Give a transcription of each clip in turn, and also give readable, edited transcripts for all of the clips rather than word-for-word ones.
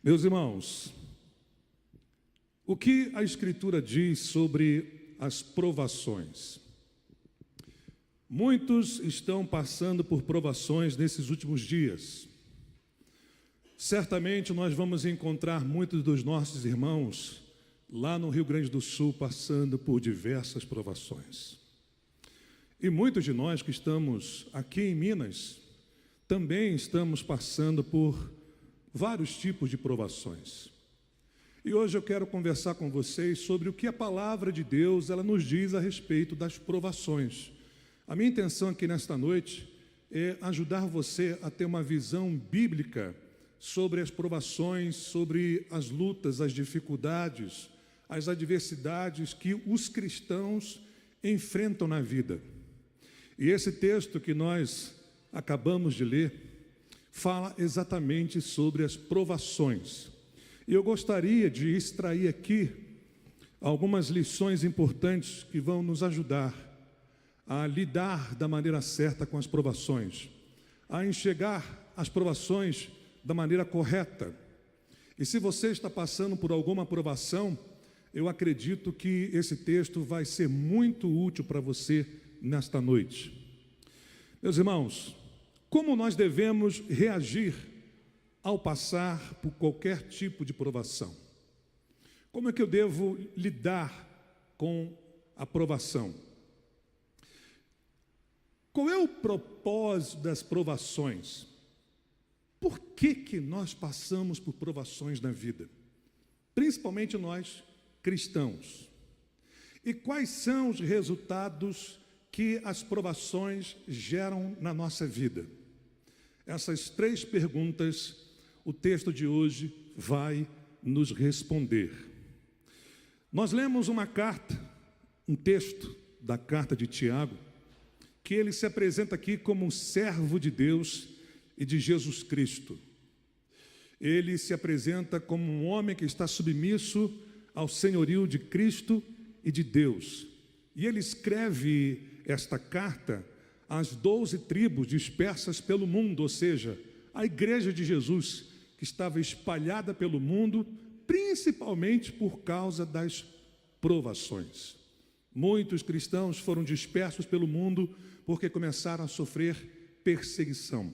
Meus irmãos, o que a Escritura diz sobre as provações? Muitos estão passando por provações nesses últimos dias. Certamente nós vamos encontrar muitos dos nossos irmãos lá no Rio Grande do Sul passando por diversas provações. E muitos de nós que estamos aqui em Minas também estamos passando por vários tipos de provações. E hoje eu quero conversar com vocês sobre o que a palavra de Deus ela nos diz a respeito das provações. A minha intenção aqui nesta noite é ajudar você a ter uma visão bíblica sobre as provações, sobre as lutas, as dificuldades, as adversidades que os cristãos enfrentam na vida. E esse texto que nós acabamos de ler fala exatamente sobre as provações. E eu gostaria de extrair aqui algumas lições importantes que vão nos ajudar a lidar da maneira certa com as provações, a enxergar as provações da maneira correta. E se você está passando por alguma provação, eu acredito que esse texto vai ser muito útil para você nesta noite. Meus irmãos, como nós devemos reagir ao passar por qualquer tipo de provação? Como é que eu devo lidar com a provação? Qual é o propósito das provações? Por que nós passamos por provações na vida? Principalmente nós, cristãos. E quais são os resultados que as provações geram na nossa vida? Essas três perguntas, o texto de hoje vai nos responder. Nós lemos uma carta, um texto da carta de Tiago, que ele se apresenta aqui como um servo de Deus e de Jesus Cristo. Ele se apresenta como um homem que está submisso ao senhorio de Cristo e de Deus. E ele escreve esta carta às 12 tribos dispersas pelo mundo, ou seja, a igreja de Jesus, que estava espalhada pelo mundo, principalmente por causa das provações. Muitos cristãos foram dispersos pelo mundo porque começaram a sofrer perseguição.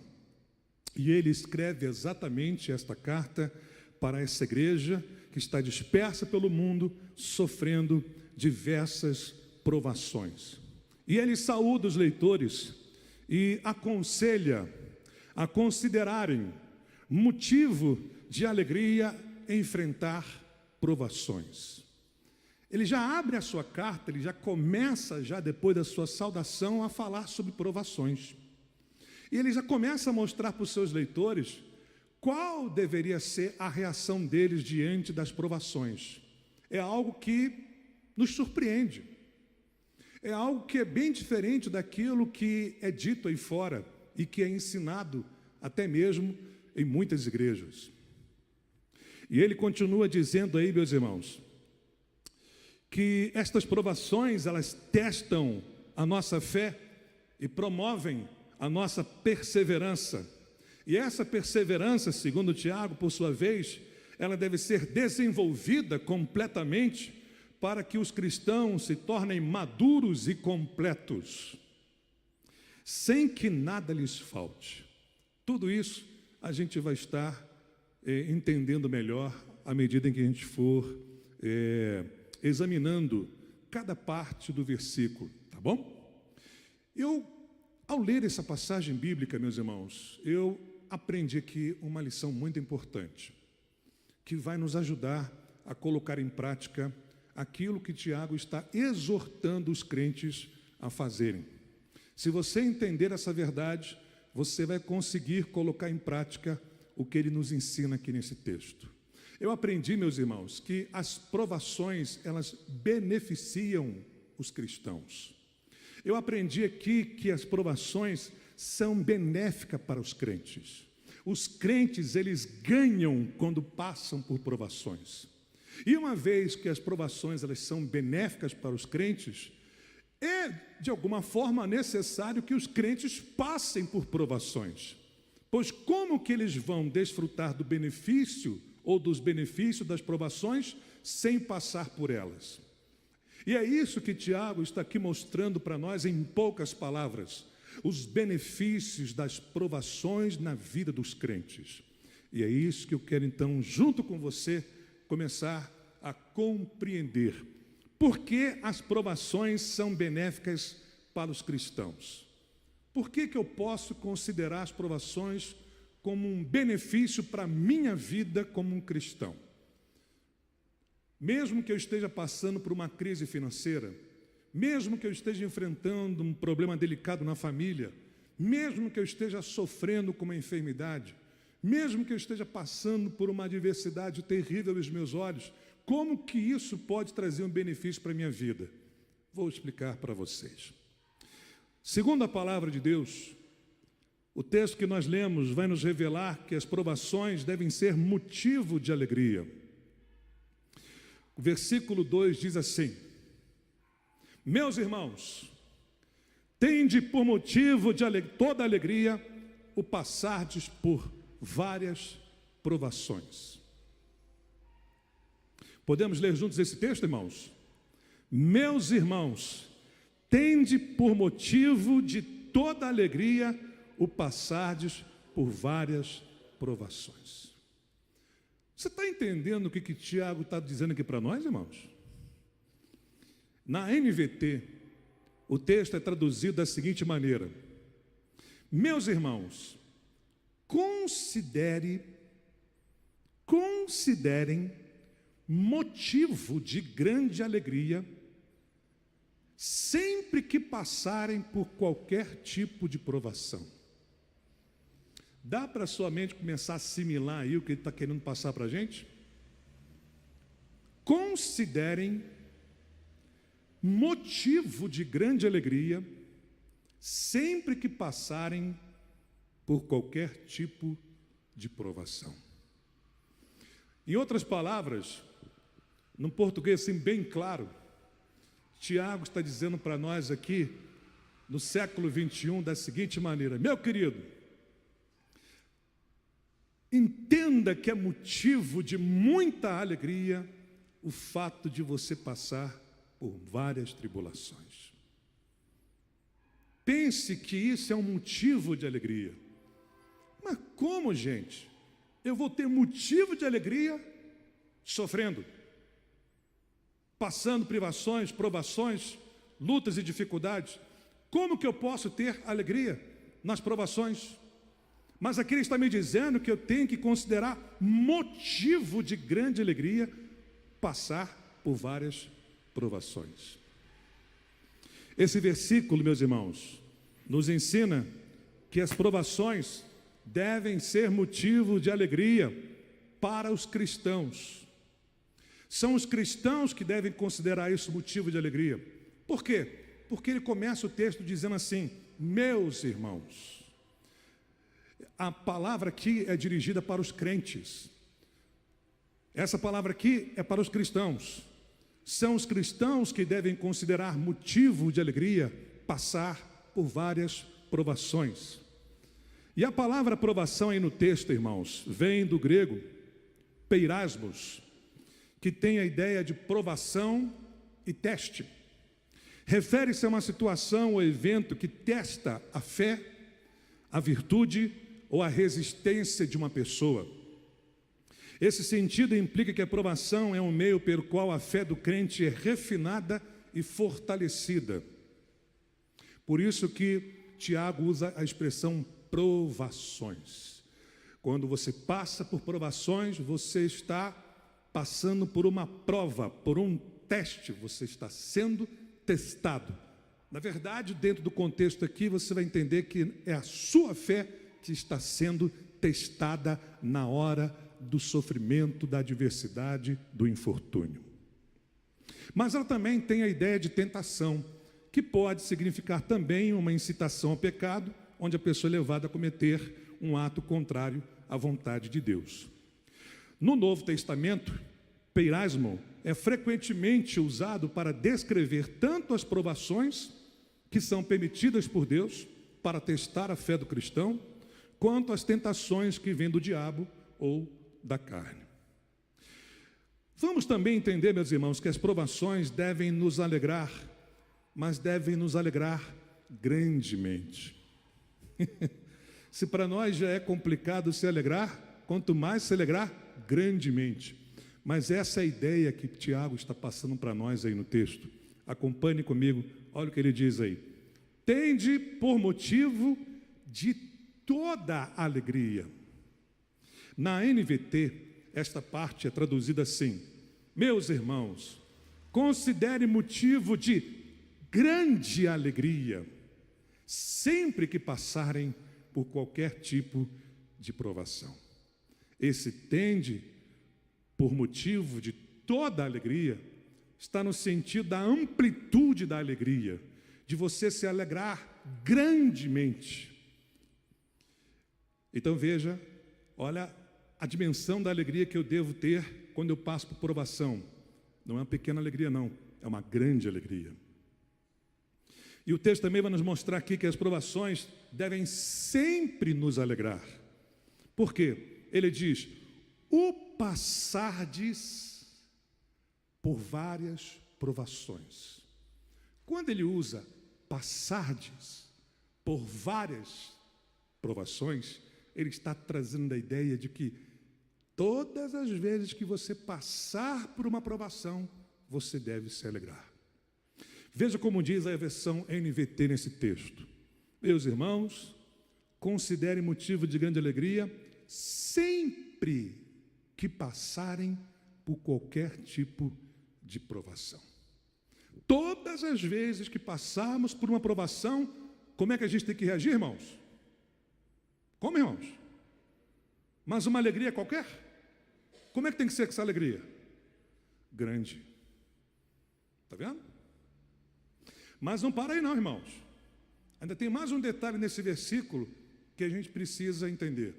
E ele escreve exatamente esta carta para essa igreja que está dispersa pelo mundo, sofrendo diversas provações. E ele saúda os leitores e aconselha a considerarem motivo de alegria enfrentar provações. Ele já abre a sua carta, ele já começa, depois da sua saudação, a falar sobre provações. E ele já começa a mostrar para os seus leitores qual deveria ser a reação deles diante das provações. É algo que nos surpreende. É algo que é bem diferente daquilo que é dito aí fora e que é ensinado até mesmo em muitas igrejas. E ele continua dizendo aí, meus irmãos, que estas provações, elas testam a nossa fé e promovem a nossa perseverança. E essa perseverança, segundo Tiago, por sua vez, ela deve ser desenvolvida completamente para que os cristãos se tornem maduros e completos, sem que nada lhes falte. Tudo isso a gente vai estar entendendo melhor à medida em que a gente for examinando cada parte do versículo, tá bom? Ao ler essa passagem bíblica, meus irmãos, eu aprendi aqui uma lição muito importante, que vai nos ajudar a colocar em prática aquilo que Tiago está exortando os crentes a fazerem. Se você entender essa verdade, você vai conseguir colocar em prática o que ele nos ensina aqui nesse texto. Eu aprendi, meus irmãos, que as provações, elas beneficiam os cristãos. Eu aprendi aqui que as provações são benéficas para os crentes. Os crentes, eles ganham quando passam por provações. E uma vez que as provações, elas são benéficas para os crentes, é, de alguma forma, necessário que os crentes passem por provações. Pois como que eles vão desfrutar do benefício ou dos benefícios das provações sem passar por elas. E é isso que Tiago está aqui mostrando para nós em poucas palavras, os benefícios das provações na vida dos crentes. E é isso que eu quero então, junto com você, começar a compreender. Por que as provações são benéficas para os cristãos? Por que eu posso considerar as provações como um benefício para a minha vida como um cristão? Mesmo que eu esteja passando por uma crise financeira, mesmo que eu esteja enfrentando um problema delicado na família, mesmo que eu esteja sofrendo com uma enfermidade, mesmo que eu esteja passando por uma adversidade terrível aos meus olhos, como que isso pode trazer um benefício para a minha vida? Vou explicar para vocês. Segundo a palavra de Deus, o texto que nós lemos vai nos revelar que as provações devem ser motivo de alegria. O versículo 2 diz assim: meus irmãos, tende por motivo de toda alegria o passardes por várias provações. Podemos ler juntos esse texto, irmãos? Meus irmãos, tende por motivo de toda alegria o passardes por várias provações. Você está entendendo o que Tiago está dizendo aqui para nós, irmãos? Na NVT, o texto é traduzido da seguinte maneira: meus irmãos, considerem motivo de grande alegria sempre que passarem por qualquer tipo de provação. Dá para a sua mente começar a assimilar aí o que ele está querendo passar para a gente? Considerem motivo de grande alegria sempre que passarem por qualquer tipo de provação. Em outras palavras, num português assim bem claro, Tiago está dizendo para nós aqui, no século 21, da seguinte maneira: meu querido, entenda que é motivo de muita alegria o fato de você passar por várias tribulações. Pense que isso é um motivo de alegria. Mas como, gente? Eu vou ter motivo de alegria sofrendo, passando privações, provações, lutas e dificuldades. Como que eu posso ter alegria nas provações? Mas aqui ele está me dizendo que eu tenho que considerar motivo de grande alegria passar por várias provações. Esse versículo, meus irmãos, nos ensina que as provações devem ser motivo de alegria para os cristãos. São os cristãos que devem considerar isso motivo de alegria. Por quê? Porque ele começa o texto dizendo assim: meus irmãos. A palavra aqui é dirigida para os crentes. Essa palavra aqui é para os cristãos. São os cristãos que devem considerar motivo de alegria passar por várias provações. E a palavra provação aí no texto, irmãos, vem do grego peirasmos, que tem a ideia de provação e teste. Refere-se a uma situação ou evento que testa a fé, a virtude ou a resistência de uma pessoa. Esse sentido implica que a provação é um meio pelo qual a fé do crente é refinada e fortalecida. Por isso que Tiago usa a expressão provações. Quando você passa por provações, você está passando por uma prova, por um teste, você está sendo testado. Na verdade, dentro do contexto aqui, você vai entender que é a sua fé que está sendo testada na hora do sofrimento, da adversidade, do infortúnio. Mas ela também tem a ideia de tentação, que pode significar também uma incitação ao pecado, onde a pessoa é levada a cometer um ato contrário à vontade de Deus. No Novo Testamento, peirasmo é frequentemente usado para descrever tanto as provações que são permitidas por Deus para testar a fé do cristão, quanto as tentações que vêm do diabo ou da carne. Vamos também entender, meus irmãos, que as provações devem nos alegrar, mas devem nos alegrar grandemente. Se para nós já é complicado se alegrar, quanto mais se alegrar grandemente. Mas essa é a ideia que Tiago está passando para nós aí no texto. Acompanhe comigo, olha o que ele diz aí. Tende por motivo de toda alegria. Na NVT, esta parte é traduzida assim: meus irmãos, considere motivo de grande alegria, sempre que passarem por qualquer tipo de provação. Esse tende por motivo de toda alegria está no sentido da amplitude da alegria, de você se alegrar grandemente. Então veja, olha a dimensão da alegria que eu devo ter quando eu passo por provação. Não é uma pequena alegria não, é uma grande alegria. E o texto também vai nos mostrar aqui que as provações devem sempre nos alegrar. Por quê? Ele diz, o passardes por várias provações. Quando ele usa passardes por várias provações, ele está trazendo a ideia de que todas as vezes que você passar por uma provação, você deve se alegrar. Veja como diz a versão NVT nesse texto. Meus irmãos, considerem motivo de grande alegria sempre que passarem por qualquer tipo de provação. Todas as vezes que passarmos por uma provação, como é que a gente tem que reagir, irmãos? Como, irmãos? Mas uma alegria qualquer? Como é que tem que ser essa alegria? Grande. Está vendo? Mas não para aí não, irmãos. Ainda tem mais um detalhe nesse versículo que a gente precisa entender.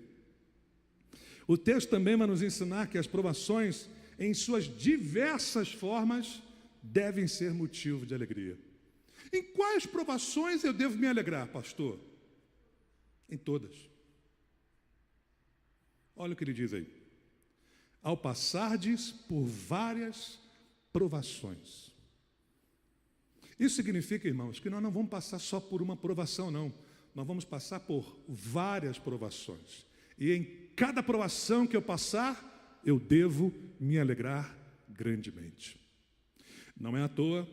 O texto também vai nos ensinar que as provações, em suas diversas formas, devem ser motivo de alegria. Em quais provações eu devo me alegrar, pastor? Em todas. Olha o que ele diz aí. Ao passardes por várias provações. Isso significa, irmãos, que nós não vamos passar só por uma provação, não. Nós vamos passar por várias provações. E em cada provação que eu passar, eu devo me alegrar grandemente. Não é à toa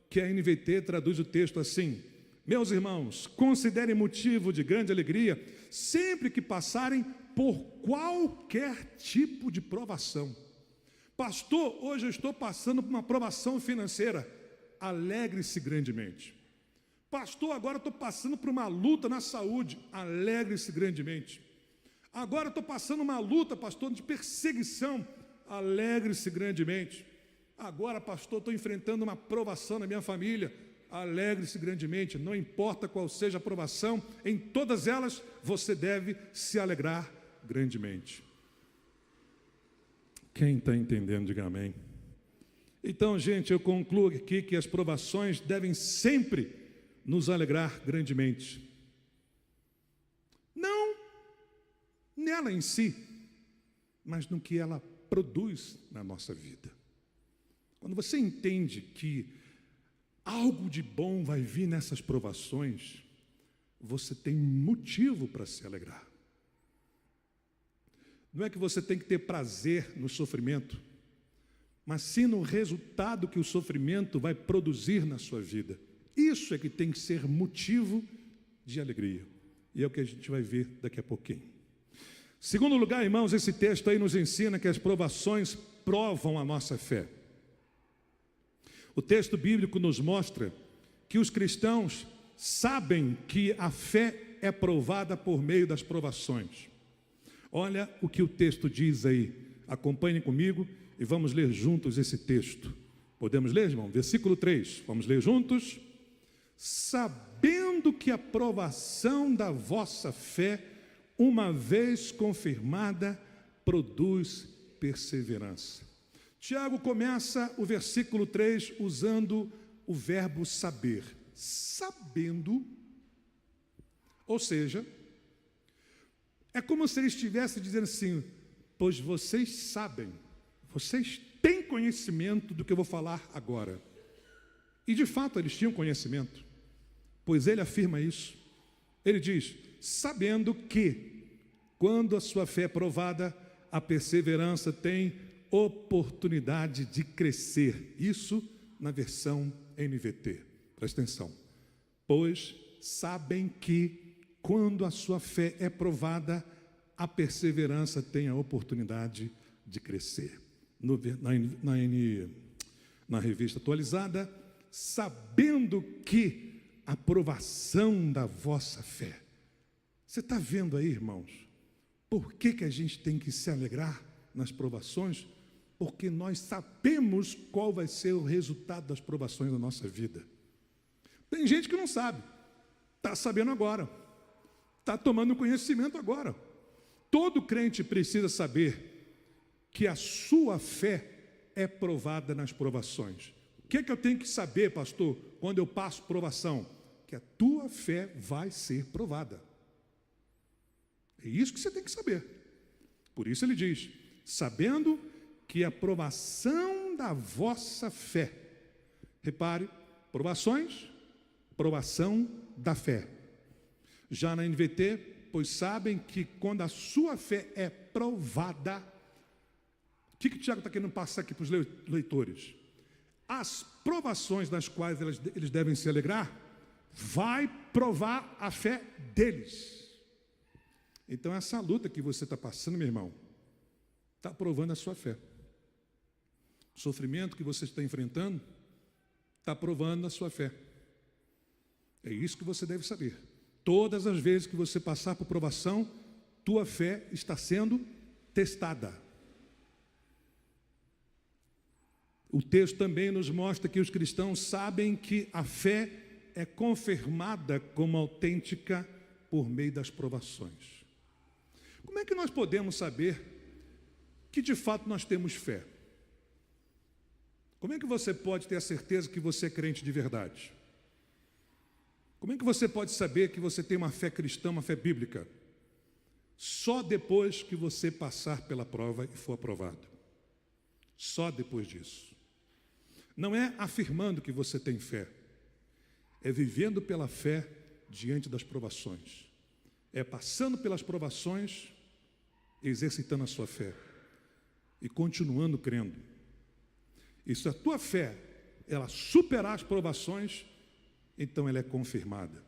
que a NVT traduz o texto assim: meus irmãos, considerem motivo de grande alegria sempre que passarem por qualquer tipo de provação. Pastor, hoje eu estou passando por uma provação financeira. Alegre-se grandemente. Pastor, agora eu estou passando por uma luta na saúde. Alegre-se grandemente. Agora eu estou passando uma luta, pastor, de perseguição. Alegre-se grandemente. Agora, pastor, estou enfrentando uma provação na minha família. Alegre-se grandemente. Não importa qual seja a provação, em todas elas você deve se alegrar grandemente. Quem está entendendo, diga amém. Então, gente, eu concluo aqui que as provações devem sempre nos alegrar grandemente. Não nela em si, mas no que ela produz na nossa vida. Quando você entende que algo de bom vai vir nessas provações, você tem motivo para se alegrar. Não é que você tem que ter prazer no sofrimento, mas sim no resultado que o sofrimento vai produzir na sua vida. Isso é que tem que ser motivo de alegria. E é o que a gente vai ver daqui a pouquinho. Segundo lugar, irmãos, esse texto aí nos ensina que as provações provam a nossa fé. O texto bíblico nos mostra que os cristãos sabem que a fé é provada por meio das provações. Olha o que o texto diz aí. Acompanhem comigo e vamos ler juntos esse texto. Podemos ler, irmão? Versículo 3. Vamos ler juntos? Sabendo que a provação da vossa fé, uma vez confirmada, produz perseverança. Tiago começa o versículo 3 usando o verbo saber. Sabendo, ou seja, é como se ele estivesse dizendo assim: pois vocês sabem, vocês têm conhecimento do que eu vou falar agora. E de fato eles tinham conhecimento, pois ele afirma isso. Ele diz, sabendo que, quando a sua fé é provada, a perseverança tem oportunidade de crescer. Isso na versão NVT. Presta atenção. Pois sabem que, quando a sua fé é provada, a perseverança tem a oportunidade de crescer. Na revista atualizada, sabendo que a provação da vossa fé. Você está vendo aí, irmãos? Por que a gente tem que se alegrar nas provações? Porque nós sabemos qual vai ser o resultado das provações da nossa vida. Tem gente que não sabe, está sabendo agora, está tomando conhecimento agora. Todo crente precisa saber que a sua fé é provada nas provações. O que eu tenho que saber, pastor, quando eu passo provação? Que a tua fé vai ser provada. É isso que você tem que saber. Por isso ele diz, sabendo que a provação da vossa fé. Repare, provações, provação da fé. Já na NVT, pois sabem que quando a sua fé é provada, o que o Tiago está querendo passar aqui para os leitores? As provações nas quais eles devem se alegrar, vai provar a fé deles. Então essa luta que você está passando, meu irmão, está provando a sua fé. O sofrimento que você está enfrentando está provando a sua fé. É isso que você deve saber. Todas as vezes que você passar por provação, tua fé está sendo testada. O texto também nos mostra que os cristãos sabem que a fé é confirmada como autêntica por meio das provações. Como é que nós podemos saber que de fato nós temos fé? Como é que você pode ter a certeza que você é crente de verdade? Como é que você pode saber que você tem uma fé cristã, uma fé bíblica? Só depois que você passar pela prova e for aprovado. Só depois disso. Não é afirmando que você tem fé, é vivendo pela fé diante das provações. É passando pelas provações, exercitando a sua fé e continuando crendo. E se a tua fé, ela superar as provações, então ela é confirmada.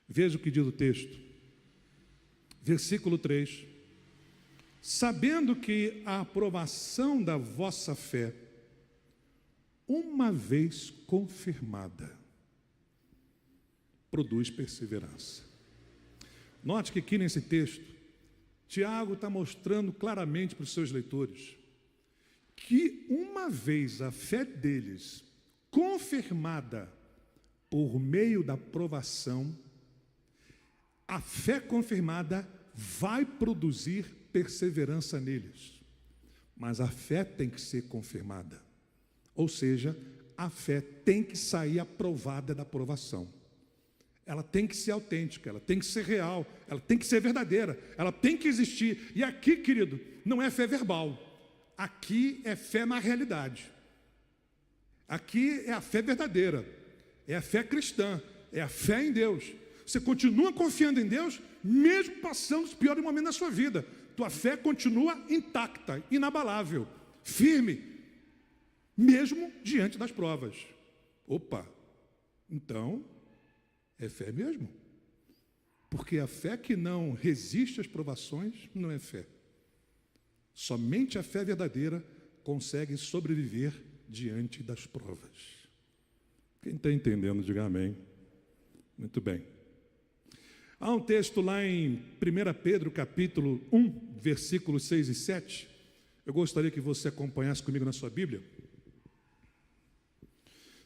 Veja o que diz o texto. Versículo 3. Sabendo que a aprovação da vossa fé, uma vez confirmada, produz perseverança. Note que aqui nesse texto, Tiago está mostrando claramente para os seus leitores que uma vez a fé deles confirmada por meio da provação, a fé confirmada vai produzir perseverança neles. Mas a fé tem que ser confirmada. Ou seja, a fé tem que sair aprovada da provação. Ela tem que ser autêntica, ela tem que ser real, ela tem que ser verdadeira, ela tem que existir. E aqui, querido, não é fé verbal. Aqui é fé na realidade. Aqui é a fé verdadeira, é a fé cristã, é a fé em Deus. Você continua confiando em Deus, mesmo passando os piores momentos da sua vida. Tua fé continua intacta, inabalável, firme, mesmo diante das provas. Opa, então é fé mesmo. Porque a fé que não resiste às provações não é fé. Somente a fé verdadeira consegue sobreviver diante das provas. Quem está entendendo, diga amém. Muito bem. Há um texto lá em 1 Pedro, capítulo 1, versículos 6 e 7. Eu gostaria que você acompanhasse comigo na sua Bíblia.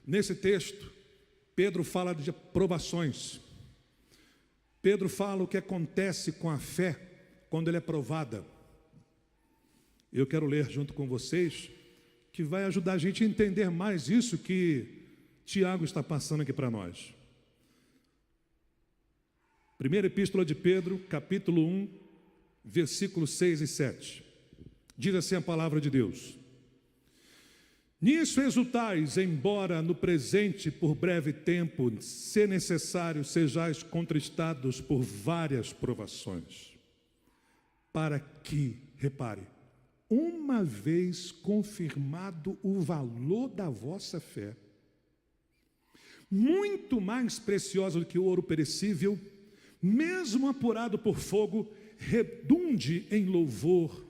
Nesse texto, Pedro fala de provações. Pedro fala o que acontece com a fé quando ela é provada. Eu quero ler junto com vocês, que vai ajudar a gente a entender mais isso que Tiago está passando aqui para nós. Primeira Epístola de Pedro, capítulo 1, versículos 6 e 7. Diz assim a palavra de Deus: Nisso exultais, embora no presente, por breve tempo, se necessário, sejais contristados por várias provações, para que, repare, uma vez confirmado o valor da vossa fé, muito mais preciosa do que o ouro perecível, mesmo apurado por fogo, redunde em louvor,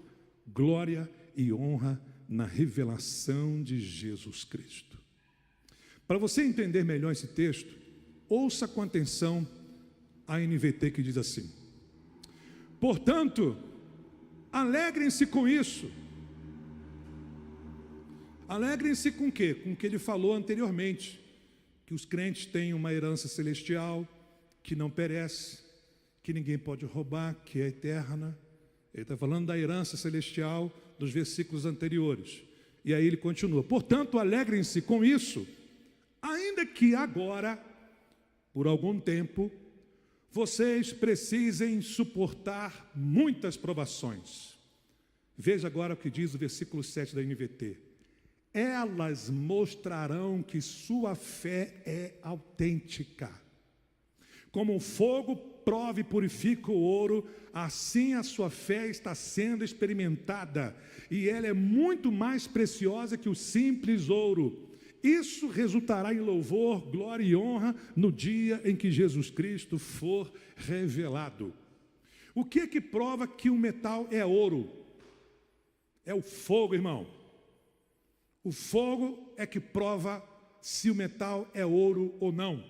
glória e honra na revelação de Jesus Cristo. Para você entender melhor esse texto, ouça com atenção a NVT que diz assim: portanto, alegrem-se com isso. Alegrem-se com o quê? Com o que ele falou anteriormente, que os crentes têm uma herança celestial, que não perece, que ninguém pode roubar, que é eterna. Ele está falando da herança celestial dos versículos anteriores. E aí ele continua: portanto, alegrem-se com isso, ainda que agora, por algum tempo, vocês precisem suportar muitas provações. Veja agora o que diz o versículo 7 da NVT. Elas mostrarão que sua fé é autêntica. Como o fogo prova e purifica o ouro, assim a sua fé está sendo experimentada, e ela é muito mais preciosa que o simples ouro. Isso resultará em louvor, glória e honra no dia em que Jesus Cristo for revelado. O que é que prova que o metal é ouro? É o fogo, irmão. O fogo é que prova se o metal é ouro ou não.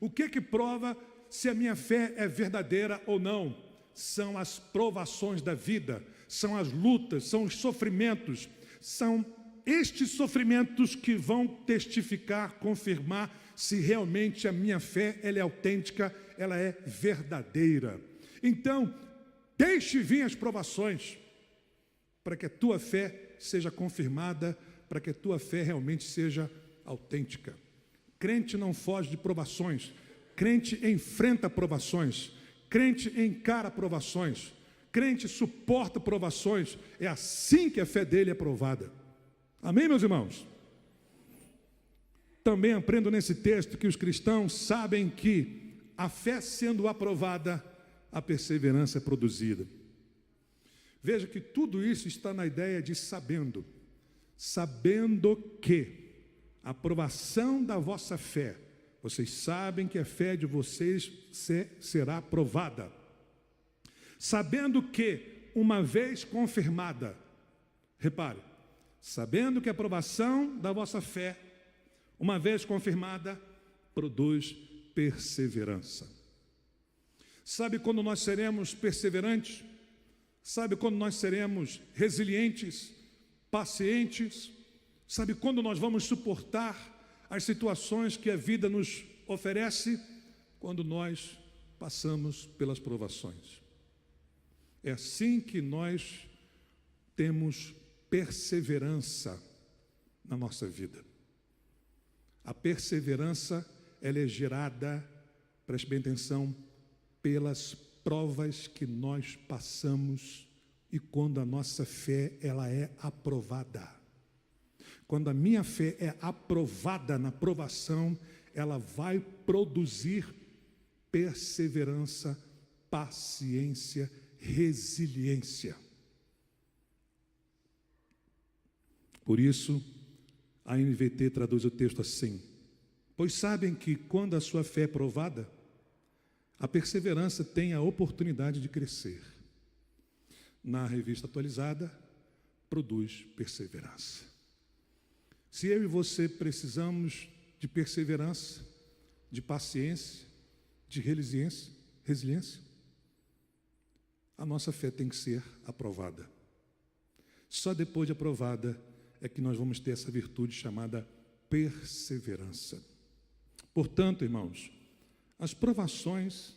O que é que prova se a minha fé é verdadeira ou não? São as provações da vida, são as lutas, são os sofrimentos, são estes sofrimentos que vão testificar, confirmar se realmente a minha fé ela é autêntica, ela é verdadeira. Então, deixe vir as provações, para que a tua fé seja confirmada, para que a tua fé realmente seja autêntica. Crente não foge de provações, crente enfrenta provações, crente encara provações, crente suporta provações. É assim que a fé dele é provada. Amém, meus irmãos? Também aprendo nesse texto que os cristãos sabem que a fé sendo aprovada, a perseverança é produzida. Veja que tudo isso está na ideia de sabendo. Sabendo que a aprovação da vossa fé, vocês sabem que a fé de vocês será aprovada. Sabendo que, uma vez confirmada, repare, sabendo que a aprovação da vossa fé, uma vez confirmada, produz perseverança. Sabe quando nós seremos perseverantes? Sabe quando nós seremos resilientes, pacientes? Sabe quando nós vamos suportar as situações que a vida nos oferece? Quando nós passamos pelas provações. É assim que nós temos perseverança na nossa vida. A perseverança, ela é gerada, preste bem atenção, pelas provas que nós passamos e quando a nossa fé, ela é aprovada. Quando a minha fé é aprovada na provação, ela vai produzir perseverança, paciência, resiliência. Por isso, a NVT traduz o texto assim: pois sabem que quando a sua fé é provada, a perseverança tem a oportunidade de crescer. Na revista atualizada, produz perseverança. Se eu e você precisamos de perseverança, de paciência, de resiliência, a nossa fé tem que ser aprovada. Só depois de aprovada é que nós vamos ter essa virtude chamada perseverança. Portanto, irmãos, as provações,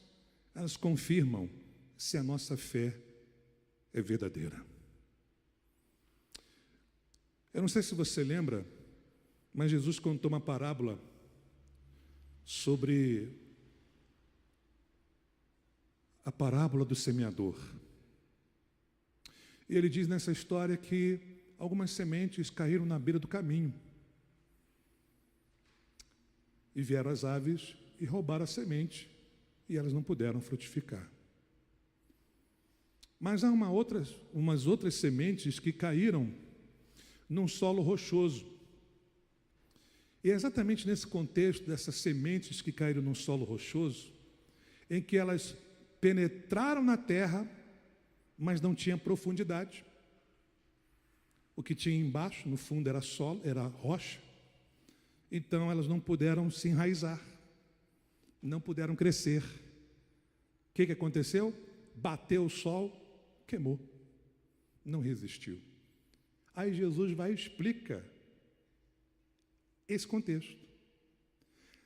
elas confirmam se a nossa fé é verdadeira. Eu não sei se você lembra, mas Jesus contou uma parábola sobre a parábola do semeador. E ele diz nessa história que algumas sementes caíram na beira do caminho. E vieram as aves e roubaram a semente, e elas não puderam frutificar. Mas há umas outras sementes que caíram num solo rochoso. E é exatamente nesse contexto dessas sementes que caíram num solo rochoso, em que elas penetraram na terra, mas não tinha profundidade. O que tinha embaixo, no fundo, era solo, era rocha. Então elas não puderam se enraizar, não puderam crescer. O que aconteceu? Bateu o sol, queimou, não resistiu. Aí Jesus vai e explica esse contexto.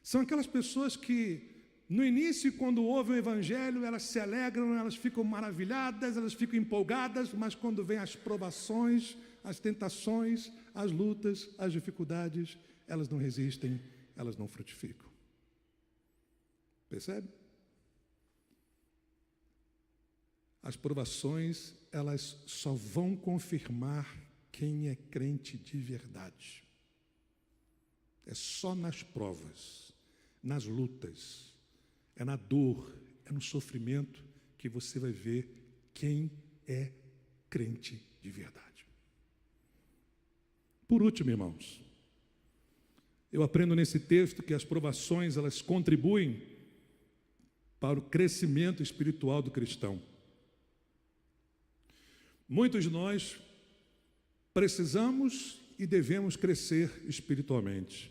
São aquelas pessoas que, no início, quando ouvem o Evangelho, elas se alegram, elas ficam maravilhadas, elas ficam empolgadas, mas quando vêm as provações, as tentações, as lutas, as dificuldades, elas não resistem, elas não frutificam. Percebe? As provações, elas só vão confirmar quem é crente de verdade. É só nas provas, nas lutas, é na dor, é no sofrimento que você vai ver quem é crente de verdade. Por último, irmãos, eu aprendo nesse texto que as provações, elas contribuem para o crescimento espiritual do cristão. Muitos de nós precisamos e devemos crescer espiritualmente.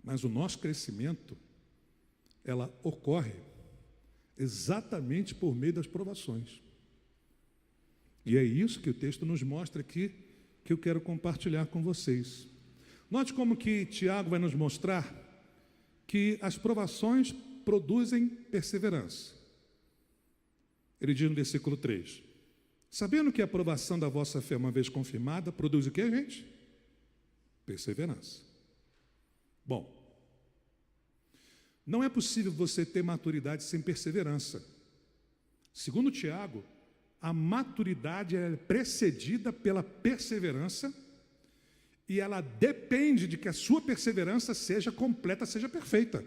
Mas o nosso crescimento, ela ocorre exatamente por meio das provações. E é isso que o texto nos mostra aqui, que eu quero compartilhar com vocês. Note como que Tiago vai nos mostrar que as provações produzem perseverança. Ele diz no versículo 3, sabendo que a aprovação da vossa fé, uma vez confirmada, produz o que, gente? Perseverança. Bom, não é possível você ter maturidade sem perseverança. Segundo Tiago, a maturidade é precedida pela perseverança e ela depende de que a sua perseverança seja completa, seja perfeita.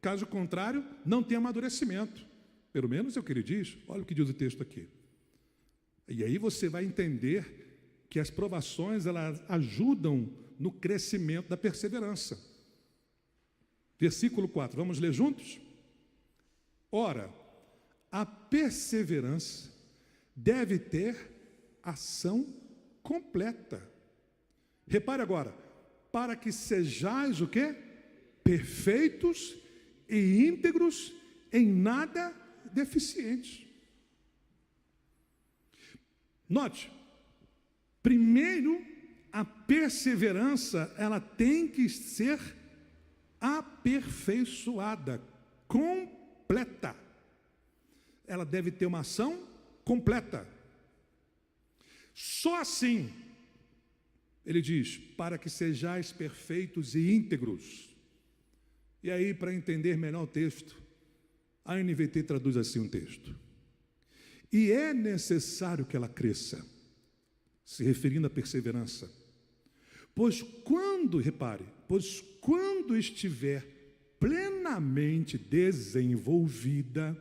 Caso contrário, não tem amadurecimento. Pelo menos é o que ele diz. Olha o que diz o texto aqui. E aí você vai entender que as provações, elas ajudam no crescimento da perseverança. Versículo 4, vamos ler juntos? Ora, a perseverança deve ter ação completa. Repare agora, para que sejais o quê? Perfeitos e íntegros, em nada deficientes. Note, primeiro, a perseverança, ela tem que ser aperfeiçoada, completa. Ela deve ter uma ação completa. Só assim, ele diz, para que sejais perfeitos e íntegros. E aí, para entender melhor o texto, a NVT traduz assim um texto. E é necessário que ela cresça, se referindo à perseverança. Pois quando estiver plenamente desenvolvida,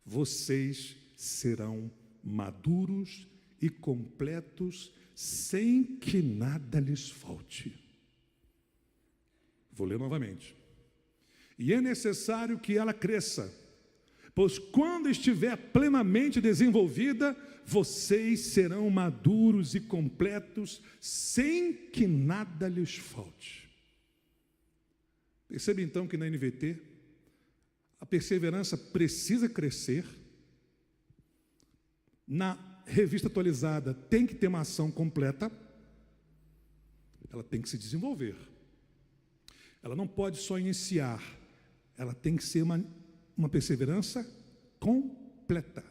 vocês serão maduros e completos, sem que nada lhes falte. Vou ler novamente. E é necessário que ela cresça, pois quando estiver plenamente desenvolvida, vocês serão maduros e completos, sem que nada lhes falte. Percebe então que na NVT, a perseverança precisa crescer. Na revista atualizada, tem que ter uma ação completa. Ela tem que se desenvolver. Ela não pode só iniciar. Ela tem que ser uma perseverança completa.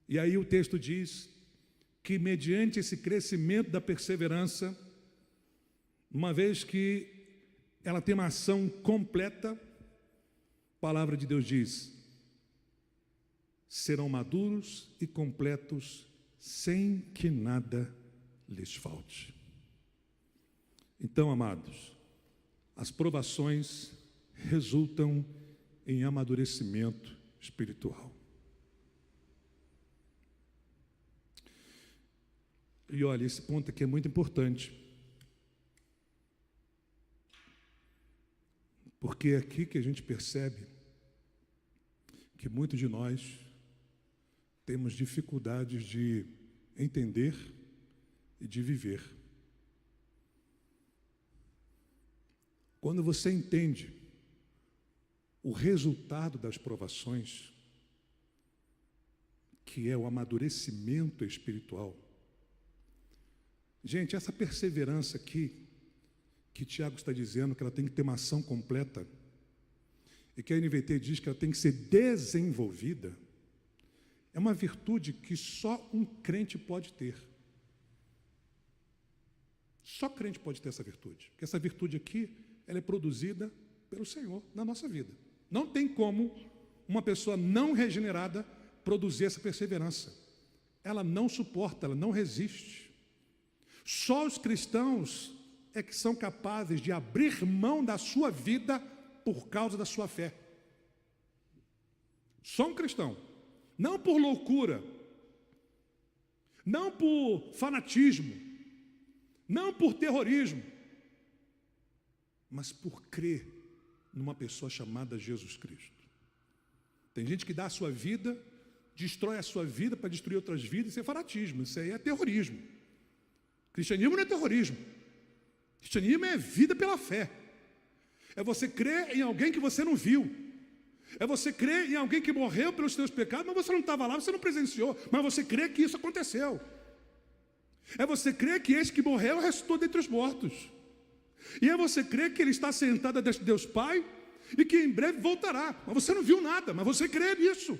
E aí o texto diz que mediante esse crescimento da perseverança, uma vez que ela tem uma ação completa, a palavra de Deus diz, serão maduros e completos, sem que nada lhes falte. Então, amados, as provações resultam em amadurecimento espiritual. E olha, esse ponto aqui é muito importante, porque é aqui que a gente percebe que muitos de nós temos dificuldades de entender e de viver. Quando você entende o resultado das provações, que é o amadurecimento espiritual. Gente, essa perseverança aqui, que Tiago está dizendo que ela tem que ter uma ação completa, e que a NVT diz que ela tem que ser desenvolvida, é uma virtude que só um crente pode ter. Só crente pode ter essa virtude. Porque essa virtude aqui, ela é produzida pelo Senhor na nossa vida. Não tem como uma pessoa não regenerada produzir essa perseverança. Ela não suporta, ela não resiste. Só os cristãos é que são capazes de abrir mão da sua vida por causa da sua fé. Só um cristão. Não por loucura, não por fanatismo, não por terrorismo, mas por crer numa pessoa chamada Jesus Cristo. Tem gente que dá a sua vida, destrói a sua vida para destruir outras vidas, isso é fanatismo, isso aí é terrorismo. Cristianismo não é terrorismo. Cristianismo é vida pela fé. É você crer em alguém que você não viu. É você crer em alguém que morreu pelos seus pecados, mas você não estava lá, você não presenciou, mas você crê que isso aconteceu. É você crer que esse que morreu ressuscitou dentre os mortos. E é você crer que ele está sentado diante de Deus Pai e que em breve voltará. Mas você não viu nada, mas você crê nisso.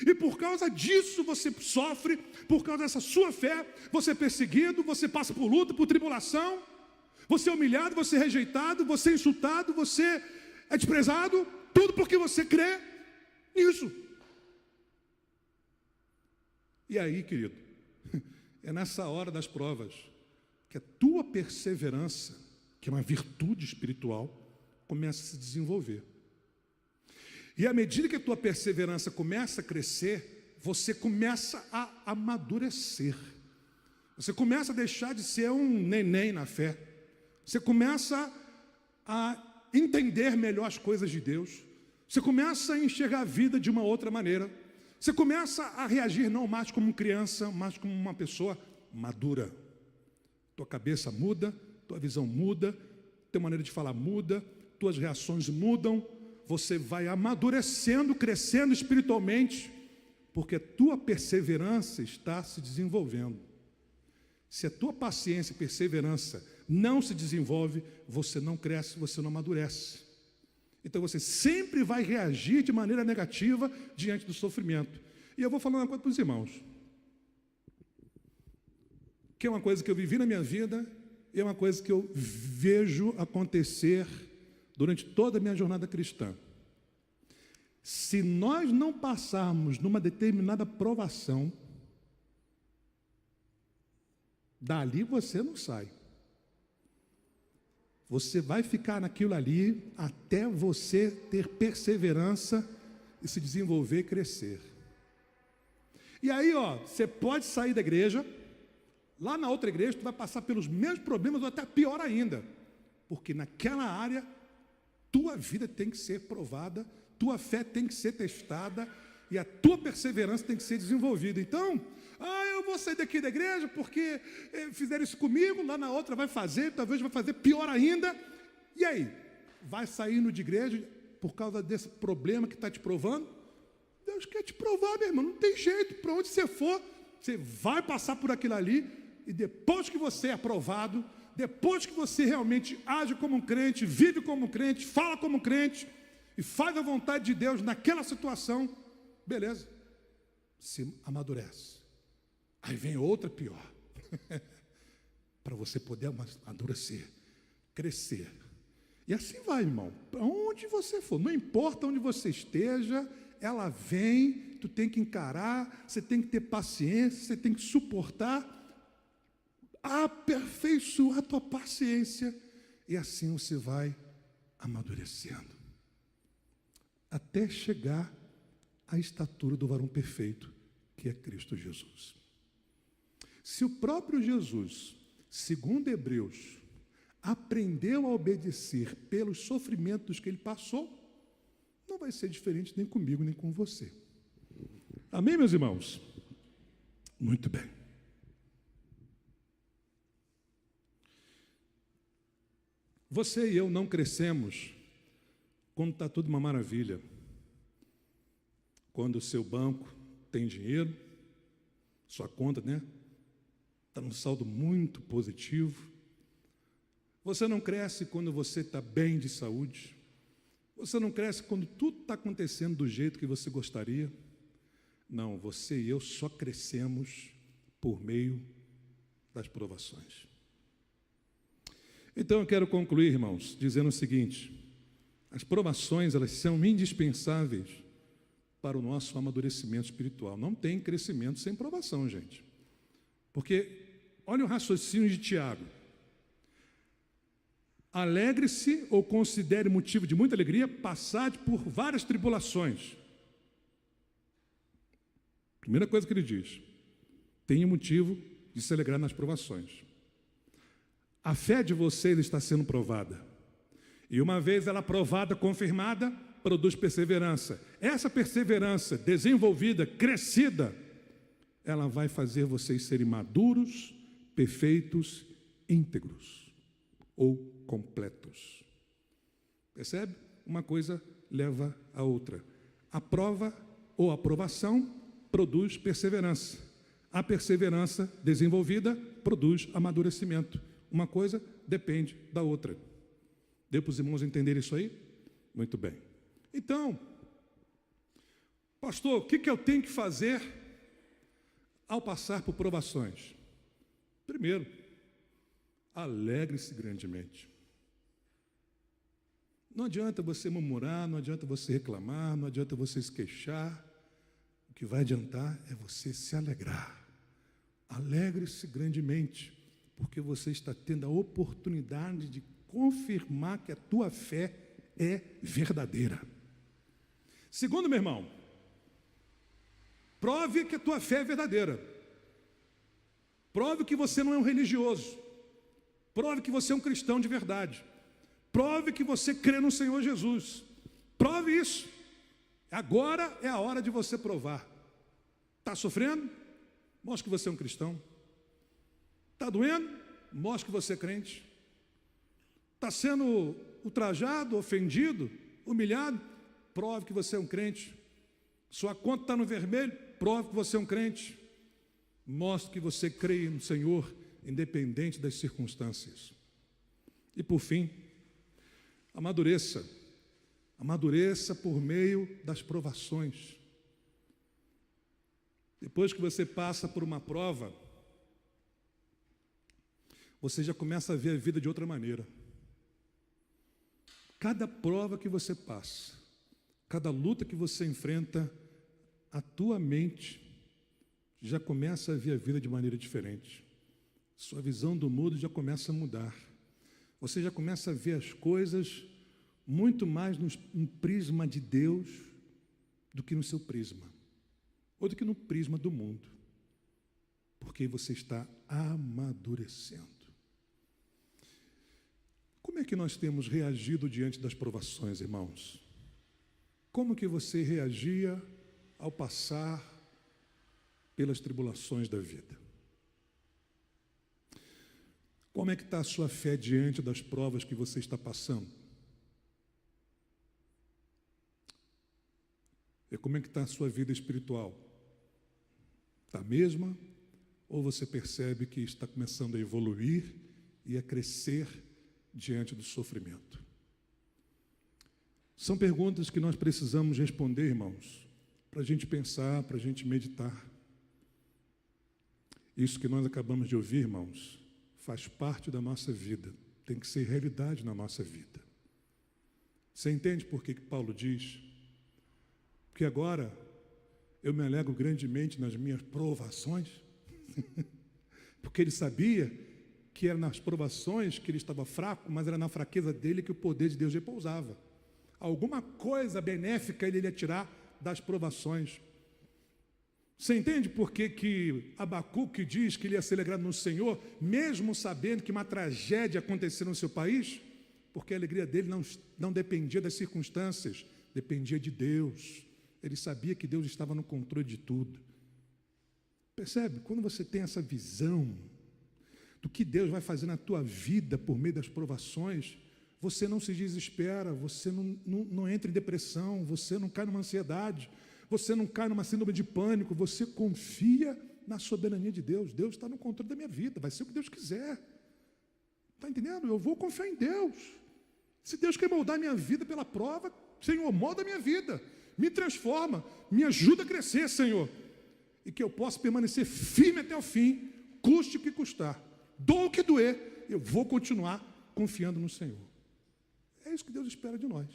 E por causa disso você sofre, por causa dessa sua fé, você é perseguido, você passa por luta, por tribulação, você é humilhado, você é rejeitado, você é insultado, você é desprezado, tudo porque você crê nisso. E aí, querido, é nessa hora das provas que a tua perseverança, que é uma virtude espiritual, começa a se desenvolver. E à medida que a tua perseverança começa a crescer, você começa a amadurecer. Você começa a deixar de ser um neném na fé. Você começa a entender melhor as coisas de Deus. Você começa a enxergar a vida de uma outra maneira. Você começa a reagir não mais como criança, mas como uma pessoa madura. Tua cabeça muda, tua visão muda, tua maneira de falar muda, tuas reações mudam. Você vai amadurecendo, crescendo espiritualmente, porque a tua perseverança está se desenvolvendo. Se a tua paciência e perseverança não se desenvolve, você não cresce, você não amadurece. Então você sempre vai reagir de maneira negativa diante do sofrimento. E eu vou falar uma coisa para os irmãos, que é uma coisa que eu vivi na minha vida e é uma coisa que eu vejo acontecer durante toda a minha jornada cristã. Se nós não passarmos numa determinada provação, dali você não sai. Você vai ficar naquilo ali até você ter perseverança e se desenvolver e crescer. E aí, você pode sair da igreja, lá na outra igreja, tu vai passar pelos mesmos problemas ou até pior ainda. Porque naquela área, tua vida tem que ser provada, tua fé tem que ser testada e a tua perseverança tem que ser desenvolvida. Então, eu vou sair daqui da igreja porque fizeram isso comigo, lá na outra vai fazer, talvez vai fazer pior ainda. E aí? Vai saindo de igreja por causa desse problema que está te provando? Deus quer te provar, meu irmão, não tem jeito. Para onde você for, você vai passar por aquilo ali e depois que você é aprovado, depois que você realmente age como um crente, vive como um crente, fala como um crente e faz a vontade de Deus naquela situação, beleza, se amadurece. Aí vem outra pior, para você poder amadurecer, crescer. E assim vai, irmão, para onde você for, não importa onde você esteja, ela vem, tu tem que encarar, você tem que ter paciência, você tem que suportar, aperfeiçoar a tua paciência, e assim você vai amadurecendo, até chegar à estatura do varão perfeito, que é Cristo Jesus. Se o próprio Jesus, segundo Hebreus, aprendeu a obedecer pelos sofrimentos que ele passou, não vai ser diferente nem comigo, nem com você. Amém, meus irmãos? Muito bem. Você e eu não crescemos quando está tudo uma maravilha. Quando o seu banco tem dinheiro, sua conta, né? Está num saldo muito positivo. Você não cresce quando você está bem de saúde. Você não cresce quando tudo está acontecendo do jeito que você gostaria. Não, você e eu só crescemos por meio das provações. Então eu quero concluir, irmãos, dizendo o seguinte: as provações, elas são indispensáveis para o nosso amadurecimento espiritual. Não tem crescimento sem provação, gente. Porque, olha o raciocínio de Tiago. Alegre-se ou considere motivo de muita alegria passar por várias tribulações. Primeira coisa que ele diz: tenha motivo de se alegrar nas provações. A fé de vocês está sendo provada. E uma vez ela provada, confirmada, produz perseverança. Essa perseverança desenvolvida, crescida, ela vai fazer vocês serem maduros, perfeitos, íntegros ou completos. Percebe? Uma coisa leva a outra. A prova ou aprovação produz perseverança. A perseverança desenvolvida produz amadurecimento. Uma coisa depende da outra. Deu para os irmãos entenderem isso aí? Muito bem. Então, pastor, o que eu tenho que fazer ao passar por provações? Primeiro, alegre-se grandemente. Não adianta você murmurar, não adianta você reclamar, não adianta você se queixar. O que vai adiantar é você se alegrar. Alegre-se grandemente, porque você está tendo a oportunidade de confirmar que a tua fé é verdadeira. Segundo, meu irmão, prove que a tua fé é verdadeira. Prove que você não é um religioso. Prove que você é um cristão de verdade. Prove que você crê no Senhor Jesus. Prove isso. Agora é a hora de você provar. Está sofrendo? Mostre que você é um cristão. Está doendo? Mostre que você é crente. Está sendo ultrajado, ofendido, humilhado? Prove que você é um crente. Sua conta está no vermelho? Prove que você é um crente. Mostre que você crê no Senhor, independente das circunstâncias. E por fim, amadureça. Amadureça por meio das provações. Depois que você passa por uma prova, você já começa a ver a vida de outra maneira. Cada prova que você passa, cada luta que você enfrenta, a tua mente já começa a ver a vida de maneira diferente. Sua visão do mundo já começa a mudar. Você já começa a ver as coisas muito mais no prisma de Deus do que no seu prisma, ou do que no prisma do mundo, porque você está amadurecendo. Como é que nós temos reagido diante das provações, irmãos? Como que você reagia ao passar pelas tribulações da vida? Como é que está a sua fé diante das provas que você está passando? E como é que está a sua vida espiritual? Está a mesma? Ou você percebe que está começando a evoluir e a crescer diante do sofrimento? São perguntas que nós precisamos responder, irmãos, para a gente pensar, para a gente meditar. Isso que nós acabamos de ouvir, irmãos, faz parte da nossa vida, tem que ser realidade na nossa vida. Você entende por que Paulo diz? Porque agora eu me alegro grandemente nas minhas provações, porque ele sabia que era nas provações que ele estava fraco, mas era na fraqueza dele que o poder de Deus repousava. Alguma coisa benéfica ele ia tirar das provações. Você entende por que Abacuque diz que ele ia ser alegrado no Senhor, mesmo sabendo que uma tragédia aconteceu no seu país? Porque a alegria dele não dependia das circunstâncias, dependia de Deus. Ele sabia que Deus estava no controle de tudo. Percebe? Quando você tem essa visão do que Deus vai fazer na tua vida por meio das provações, você não se desespera, você não entra em depressão, você não cai numa ansiedade, você não cai numa síndrome de pânico, você confia na soberania de Deus. Deus está no controle da minha vida, vai ser o que Deus quiser. Está entendendo? Eu vou confiar em Deus. Se Deus quer moldar a minha vida pela prova, Senhor, molda a minha vida, me transforma, me ajuda a crescer, Senhor, e que eu possa permanecer firme até o fim, custe o que custar, doa o que doer, eu vou continuar confiando no Senhor. É isso que Deus espera de nós.